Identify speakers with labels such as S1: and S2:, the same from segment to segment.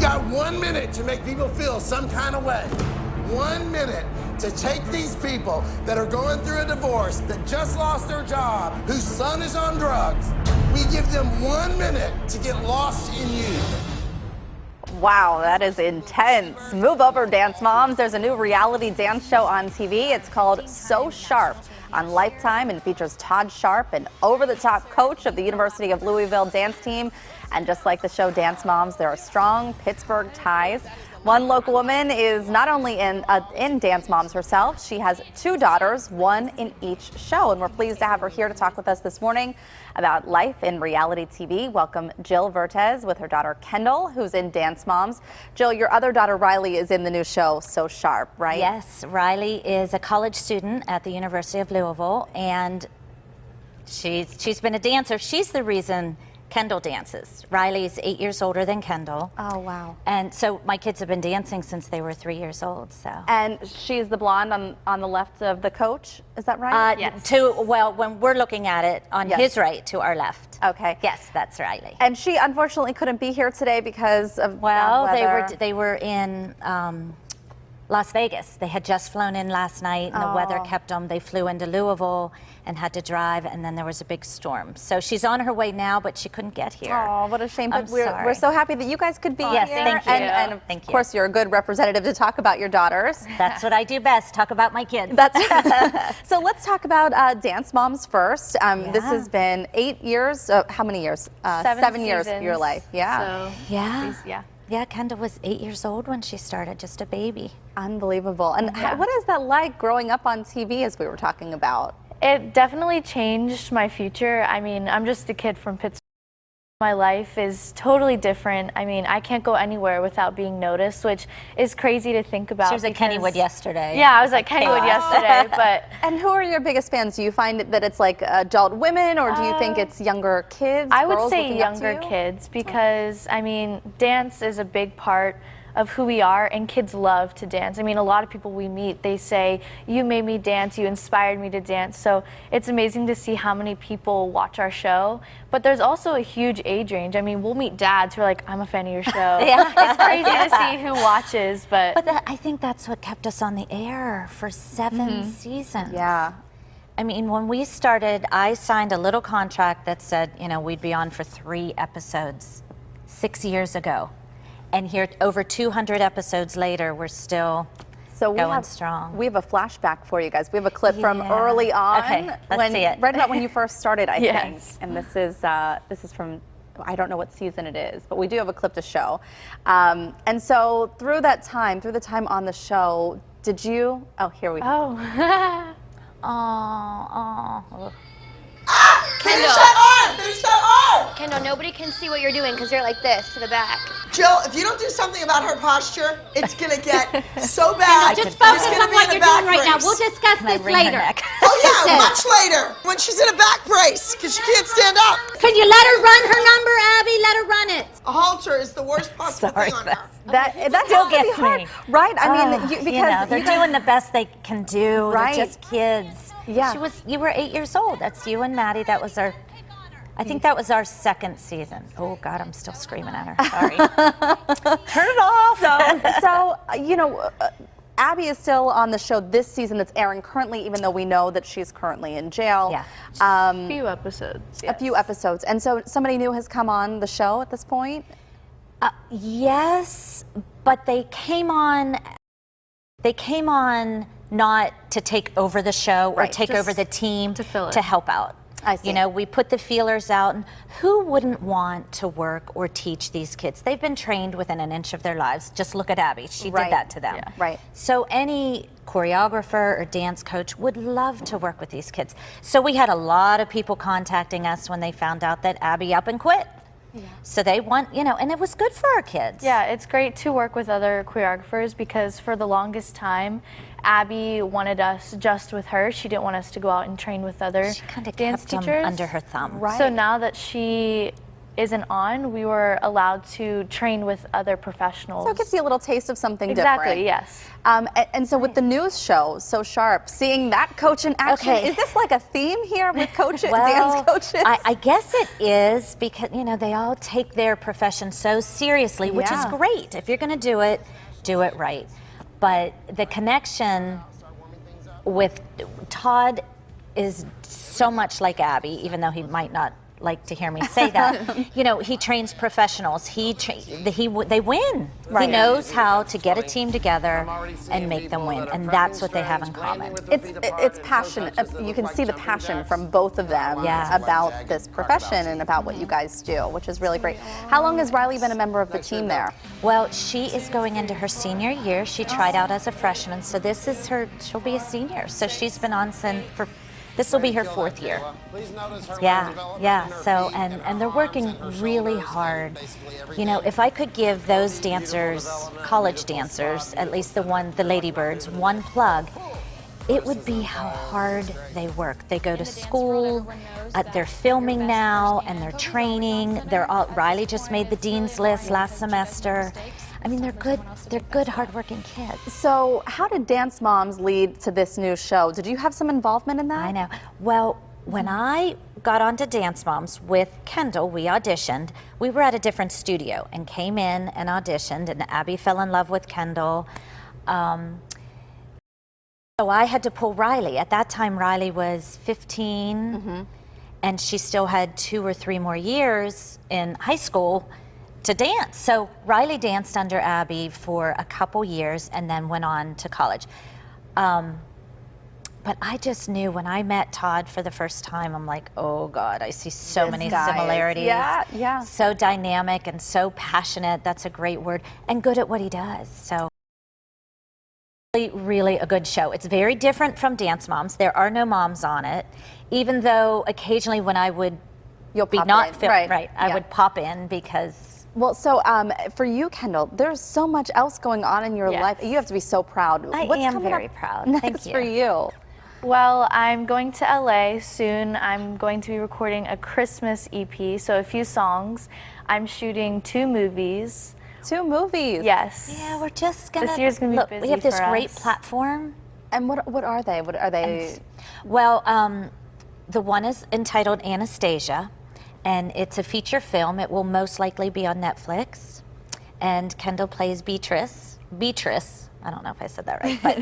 S1: got 1 minute to make people feel some kind of way. 1 minute to take these people that are going through a divorce, that just lost their job, whose son is on drugs. We give them 1 minute to get lost in you.
S2: Wow, that is intense. Move over, dance moms. There's a new reality dance show on TV. It's called So Sharp on Lifetime and features Todd Sharp, an over-the-top coach of the University of Louisville dance team. And just like the show Dance Moms, there are strong Pittsburgh ties. One local woman is not only in Dance Moms herself, she has 2 daughters, 1 in each show. And we're pleased to have her here to talk with us this morning about life in reality TV. Welcome Jill Vertez with her daughter Kendall, who's in Dance Moms. Jill, your other daughter Riley is in the new show So Sharp, right?
S3: Yes, Riley is a college student at the University of Louisville, and she's been a dancer. She's the reason Kendall dances. Riley's 8 years older than Kendall.
S2: Oh, wow.
S3: And so my kids have been dancing since they were 3 years old. So.
S2: And she's the blonde on the left of the coach, is that right?
S3: Yes. Well, when we're looking at it, on his right, to our left.
S2: Okay.
S3: Yes, that's Riley.
S2: And she unfortunately couldn't be here today because of
S3: well,
S2: weather.
S3: they were in Las Vegas. They had just flown in last night, and the weather kept them. They flew into Louisville and had to drive, and then there was a big storm. So she's on her way now, but she couldn't get here.
S2: Oh, what a shame. But we're so happy that you guys could be
S3: yes,
S2: here.
S3: Thank you.
S2: And of course, you're a good representative to talk about your daughters.
S3: That's what I do best, talk about my kids.
S2: So let's talk about Dance Moms first. This has been 8 years. How many years? 7 years of your life. Yeah.
S3: So, yeah, Kendall was 8 years old when she started, just a baby.
S2: Unbelievable. And what is that like growing up on TV, as we were talking about?
S4: It definitely changed my future. I mean, I'm just a kid from Pittsburgh. My life is totally different. I mean, I can't go anywhere without being noticed, which is crazy to think about.
S3: She was at Kennywood yesterday.
S4: Yeah, I was at Kennywood yesterday. But
S2: and who are your biggest fans? Do you find that it's like adult women, or do you think it's younger kids?
S4: I would say younger kids, because I mean, dance is a big part of who we are, and kids love to dance. I mean, a lot of people we meet, they say, you made me dance, you inspired me to dance. So it's amazing to see how many people watch our show. But there's also a huge age range. I mean, we'll meet dads who are like, I'm a fan of your show. It's crazy to see who watches. But
S3: I think that's what kept us on the air for 7 seasons.
S2: Yeah.
S3: I mean, when we started, I signed a little contract that said, you know, we'd be on for 3 episodes 6 years ago. And here, over 200 episodes later, we're still going strong.
S2: We have a flashback for you guys. We have a clip from early on.
S3: Okay, let's see it.
S2: Right about when you first started, I think. And this is from, I don't know what season it is, but we do have a clip to show. And so through the time on the show, did you? Oh, here we go.
S5: Finish that arm! Finish that arm!
S6: Kendall, nobody can see what you're doing because you're like this to the back.
S5: Jill, if you don't do something about her posture, it's gonna get so bad.
S6: Kendall, just focus on what you're doing right now. We'll discuss this later.
S5: Oh yeah, much later, when she's in a back brace, because she can't stand up.
S6: Can you let her run her number, Abby? Let her run it.
S5: A halter is the worst possible thing on her.
S2: That still gets me. Right? I mean, because
S3: they're doing the best they can do.
S2: Right.
S3: They're just kids.
S2: Yeah.
S3: You were 8 years old. That's you and Maddie. That was our, I think that was our 2nd season. Oh God, I'm still screaming at her. Sorry. Turn it off.
S2: So you know, Abby is still on the show this season that's airing currently, even though we know that she's currently in jail.
S4: Yeah. A few episodes.
S2: A few episodes. And so somebody new has come on the show at this point?
S3: Yes, but they came on not to take over the show or take over the team, to help out.
S2: I see.
S3: You know, we put the feelers out, and who wouldn't want to work or teach these kids? They've been trained within an inch of their lives. Just look at Abby. She did that to them.
S2: Yeah. Right.
S3: So any choreographer or dance coach would love to work with these kids. So we had a lot of people contacting us when they found out that Abby up and quit. Yeah. So they want, you know, and it was good for our kids.
S4: Yeah, it's great to work with other choreographers, because for the longest time, Abby wanted us just with her. She didn't want us to go out and train with other
S3: She kind of
S4: dance
S3: kept them
S4: teachers
S3: under her thumb.
S2: Right.
S4: So now that she isn't on, we were allowed to train with other professionals.
S2: So it gives you a little taste of something
S4: exactly,
S2: different.
S4: yes.
S2: And so with the news show, So Sharp, seeing that coach in action, is this like a theme here with coaches, dance coaches?
S3: I guess it is, because, you know, they all take their profession so seriously, which is great. If you're going to do it right. But the connection with Todd is so much like Abby, even though he might not like to hear me say that. You know, he trains professionals. They win. Right. He knows how to get a team together and make them win, and that's what they have in common.
S2: It's passion. You can see the passion from both of them about this profession and about what you guys do, which is really great. How long has Riley been a member of the team there?
S3: Well, she is going into her senior year. She tried out as a freshman, so this is she'll be a senior. So she's been on for. This will be her 4th year. Yeah. So, and they're working really hard. You know, if I could give those dancers, college dancers, at least the Ladybirds, one plug, it would be how hard they work. They go to school, they're filming now, and they're training. Riley just made the dean's list last semester. I mean, they're good, hardworking kids.
S2: So how did Dance Moms lead to this new show? Did you have some involvement in that?
S3: I know. Well, when I got onto Dance Moms with Kendall, we auditioned. We were at a different studio and came in and auditioned, and Abby fell in love with Kendall. So I had to pull Riley. At that time, Riley was 15, and she still had 2 or 3 more years in high school to dance. So Riley danced under Abby for a couple years and then went on to college. But I just knew when I met Todd for the first time, I'm like, oh God, I see so many similarities.
S2: Yeah.
S3: So dynamic and so passionate, that's a great word, and good at what he does. So really a good show. It's very different from Dance Moms. There are no moms on it, even though occasionally when I would I would pop in because.
S2: Well, so for you, Kendall, there's so much else going on in your life. You have to be so proud.
S3: I am very proud. Thank you.
S2: For you?
S4: Well, I'm going to LA soon. I'm going to be recording a Christmas EP, so a few songs. I'm shooting 2 movies.
S2: 2 movies?
S4: Yes.
S3: Yeah, we're just gonna.
S4: This year's gonna be busy.
S3: We have this
S4: for
S3: great
S4: us.
S3: platform.
S2: And what are they? What are they?
S3: Well, the one is entitled Anastasia, and it's a feature film. It will most likely be on Netflix. And Kendall plays Beatrice. I don't know if I said that right. But,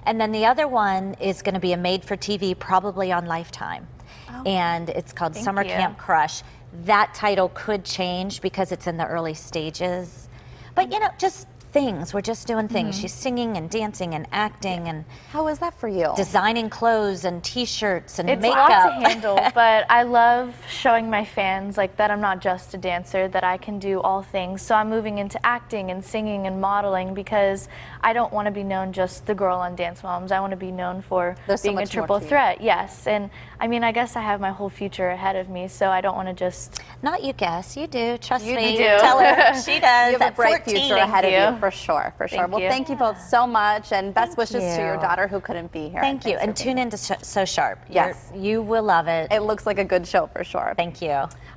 S3: and then the other one is going to be a made-for-TV, probably on Lifetime. And it's called Summer Camp Crush. That title could change because it's in the early stages. But, you know, just things. We're just doing things. She's singing and dancing and acting and
S2: how is that for you?
S3: Designing clothes and T-shirts and makeup.
S4: It's a lot to handle, but I love showing my fans like that I'm not just a dancer, that I can do all things. So I'm moving into acting and singing and modeling because I don't want to be known just the girl on Dance Moms. I want to be known for being a triple threat. Yes, and I mean, I guess I have my whole future ahead of me, so I don't want to just.
S3: Not you guess, you do. Trust
S4: you
S3: me.
S4: Do.
S3: Tell her she does.
S2: You have a bright future ahead of you, for sure, for sure.
S4: Thank you.
S2: Thank you both so much, and best wishes to your daughter who couldn't be here.
S3: Thank you, and tune in to So Sharp.
S2: Yes.
S3: You will love it.
S2: It looks like a good show for sure.
S3: Thank you.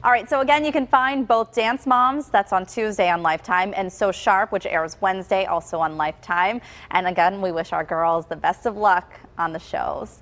S2: All right, so again, you can find both Dance Moms, that's on Tuesday on Lifetime, and So Sharp, which airs Wednesday, also on Lifetime. And again, we wish our girls the best of luck on the shows.